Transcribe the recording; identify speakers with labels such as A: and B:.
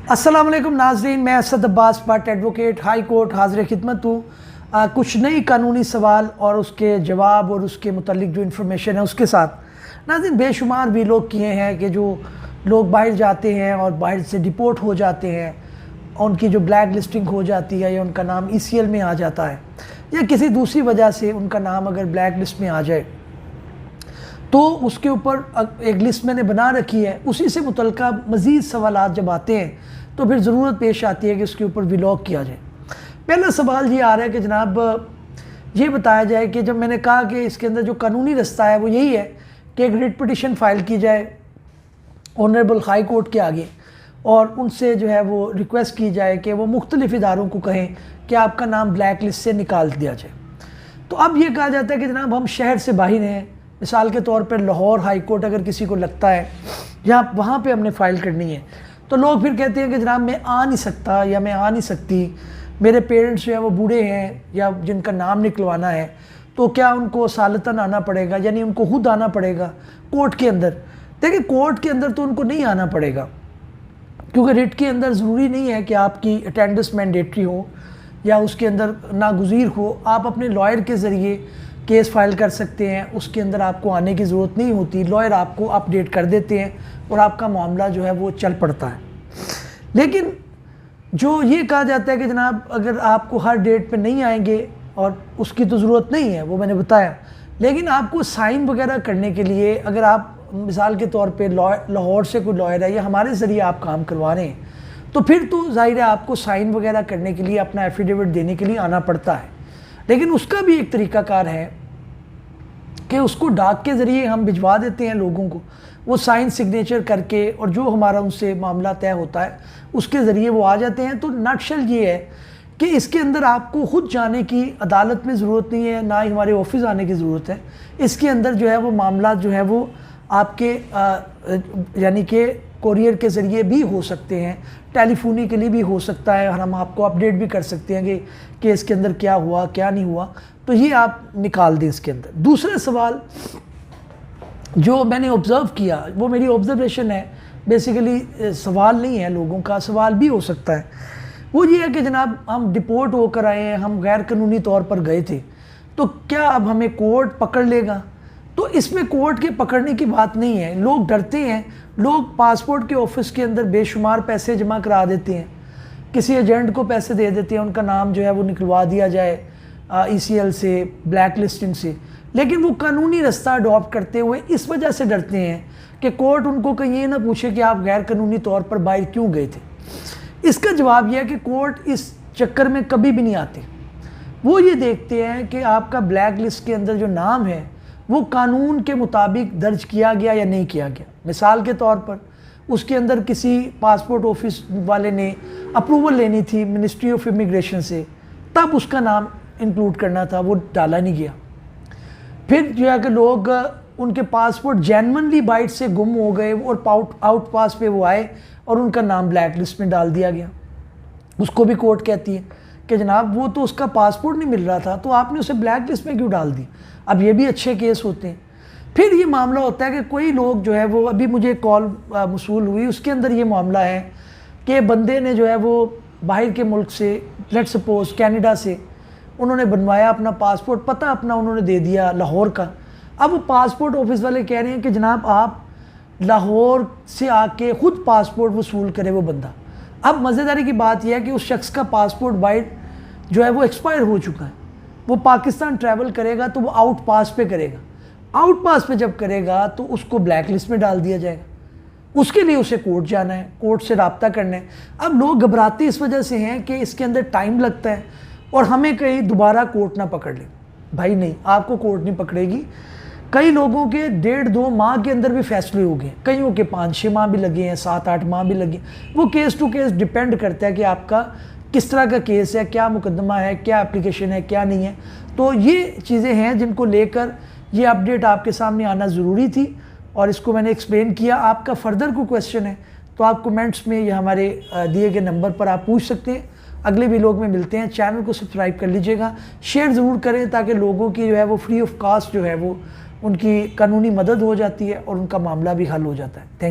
A: अस्सलाम वालेकुम नाज़रीन, मैं Asad Abbas Bhatt advocate high court हाज़िर खिदमत हूँ। कुछ नई कानूनी सवाल और उसके जवाब और उसके मुतालिक जो इन्फॉर्मेशन है उसके साथ नाज़रीन बेशुमार भी लोग किए हैं कि जो लोग बाहर जाते हैं और बाहर से डिपोर्ट हो जाते हैं, उनकी जो ब्लैक लिस्टिंग हो जाती है या उनका नाम ECL में आ जाता है या किसी दूसरी वजह से उनका नाम अगर ब्लैक लिस्ट में आ जाए तो उसके ऊपर एक लिस्ट मैंने बना रखी है, उसी से मुतल्लिका मज़ीद सवालात जब आते हैं तो फिर ज़रूरत पेश आती है कि उसके ऊपर व्लॉग किया जाए। पहला सवाल ये आ रहा है कि जनाब ये बताया जाए कि जब मैंने कहा कि इसके अंदर जो कानूनी रास्ता है वो यही है कि एक रिट पिटिशन फ़ाइल की जाए ऑनरेबल हाई कोर्ट के आगे और उनसे जो है वो रिक्वेस्ट की जाए कि वो मुख्तलिफ़ इदारों को कहें कि आपका नाम ब्लैक लिस्ट से निकाल दिया जाए। तो अब ये कहा जाता है कि जनाब हम शहर से बाहर हैं, मिसाल के तौर पर लाहौर हाई कोर्ट अगर किसी को लगता है या वहाँ पे हमने फ़ाइल करनी है तो लोग फिर कहते हैं कि जनाब मैं आ नहीं सकता या मैं आ नहीं सकती, मेरे पेरेंट्स जो है वो बूढ़े हैं या जिनका नाम निकलवाना है, तो क्या उनको सालतन आना पड़ेगा, यानी उनको खुद आना पड़ेगा कोर्ट के अंदर। देखिए कोर्ट के अंदर तो उनको नहीं आना पड़ेगा क्योंकि रिट के अंदर ज़रूरी नहीं है कि आपकी अटेंडेंस मैंडेटरी हो या उसके अंदर नागुज़ीर हो। आप अपने लॉयर के ज़रिए केस फाइल कर सकते हैं, उसके अंदर आपको आने की ज़रूरत नहीं होती, लॉयर आपको अपडेट कर देते हैं और आपका मामला जो है वो चल पड़ता है। लेकिन जो ये कहा जाता है कि जनाब अगर आपको हर डेट पे नहीं आएंगे और उसकी तो ज़रूरत नहीं है, वो मैंने बताया, लेकिन आपको साइन वगैरह करने के लिए अगर आप मिसाल के तौर पे लाहौर से कोई लॉयर है या हमारे ज़रिए आप काम करवा रहे हैं तो फिर तो ज़ाहिर है आपको साइन वगैरह करने के लिए अपना एफिडेविट देने के लिए आना पड़ता है। लेकिन उसका भी एक तरीक़ाकार है कि उसको डाक के ज़रिए हम भिजवा देते हैं लोगों को, वो साइन सिग्नेचर करके और जो हमारा उनसे मामला तय होता है उसके ज़रिए वो आ जाते हैं। तो नटशल ये है कि इसके अंदर आपको ख़ुद जाने की अदालत में ज़रूरत नहीं है, ना ही हमारे ऑफिस आने की ज़रूरत है। इसके अंदर जो है वो मामला जो है वो आपके यानी कि कोरियर के ज़रिए भी हो सकते हैं, टेलीफोनी के लिए भी हो सकता है और हम आपको अपडेट भी कर सकते हैं कि इसके अंदर क्या हुआ क्या नहीं हुआ, तो ये आप निकाल दें इसके अंदर। दूसरा सवाल जो मैंने ऑब्ज़र्व किया वो मेरी ऑब्ज़र्वेशन है, बेसिकली सवाल नहीं है लोगों का, सवाल भी हो सकता है, वो ये है कि जनाब हम डिपोर्ट होकर आए हैं, हम गैर कानूनी तौर पर गए थे, तो क्या अब हमें कोर्ट पकड़ लेगा? तो इसमें कोर्ट के पकड़ने की बात नहीं है। लोग डरते हैं, लोग पासपोर्ट के ऑफिस के अंदर बेशुमार पैसे जमा करा देते हैं, किसी एजेंट को पैसे दे देते हैं, उनका नाम जो है वो निकलवा दिया जाए ECL से, ब्लैक लिस्टिंग से, लेकिन वो कानूनी रास्ता अडॉप्ट करते हुए इस वजह से डरते हैं कि कोर्ट उनको कहीं ये ना पूछे कि आप गैर कानूनी तौर पर बाहर क्यों गए थे। इसका जवाब यह है कि कोर्ट इस चक्कर में कभी भी नहीं आते। वो ये देखते हैं कि आपका ब्लैक लिस्ट के अंदर जो नाम है वो कानून के मुताबिक दर्ज किया गया या नहीं किया गया। मिसाल के तौर पर उसके अंदर किसी पासपोर्ट ऑफिस वाले ने अप्रूवल लेनी थी मिनिस्ट्री ऑफ इमिग्रेशन से, तब उसका नाम इंक्लूड करना था, वो डाला नहीं गया। फिर जो है कि लोग उनके पासपोर्ट जेन्युइनली बाइट से गुम हो गए और आउट पास पे वो आए और उनका नाम ब्लैक लिस्ट में डाल दिया गया। उसको भी कोर्ट कहती है कि जनाब वो तो उसका पासपोर्ट नहीं मिल रहा था तो आपने उसे ब्लैक लिस्ट में क्यों डाल दी। अब ये भी अच्छे केस होते हैं। फिर ये मामला होता है कि कोई लोग जो है वो, अभी मुझे कॉल मौसूल हुई, उसके अंदर ये मामला है कि बंदे ने जो है वो बाहर के मुल्क से, लेट्स सपोज कैनेडा से, उन्होंने बनवाया अपना पासपोर्ट, पता अपना उन्होंने दे दिया लाहौर का। अब वो पासपोर्ट ऑफिस वाले कह रहे हैं कि जनाब आप लाहौर से आके ख़ुद पासपोर्ट वसूल करे वो बंदा। अब मज़ेदारी की बात यह है कि उस शख्स का पासपोर्ट बाइट जो है वो एक्सपायर हो चुका है। वो पाकिस्तान ट्रैवल करेगा तो वो आउट पास पे करेगा, आउट पास पे जब करेगा तो उसको ब्लैक लिस्ट में डाल दिया जाएगा। उसके लिए उसे कोर्ट जाना है, कोर्ट से रब्ता करना है। अब लोग घबराते इस वजह से हैं कि इसके अंदर टाइम लगता है और हमें कहीं दोबारा कोर्ट ना पकड़ ले। भाई नहीं, आपको कोर्ट नहीं पकड़ेगी। कई लोगों के 1.5-2 माह के अंदर भी फैसले हो गए, कईयों के 5-6 माह भी लगे हैं, 7-8 माह भी लगे। वो केस टू केस डिपेंड करता है कि आपका किस तरह का केस है, क्या मुकदमा है, क्या एप्लीकेशन है, क्या नहीं है। तो ये चीज़ें हैं जिनको लेकर ये अपडेट आपके सामने आना ज़रूरी थी और इसको मैंने एक्सप्लेन किया। आपका फर्दर कोई क्वेश्चन है तो आप कमेंट्स में या हमारे दिए गए नंबर पर आप पूछ सकते हैं। अगले वीडियो में मिलते हैं। चैनल को सब्सक्राइब कर लीजिएगा, शेयर ज़रूर करें ताकि लोगों की जो है वो फ्री ऑफ कास्ट जो है वो उनकी कानूनी मदद हो जाती है और उनका मामला भी हल हो जाता है। थैंक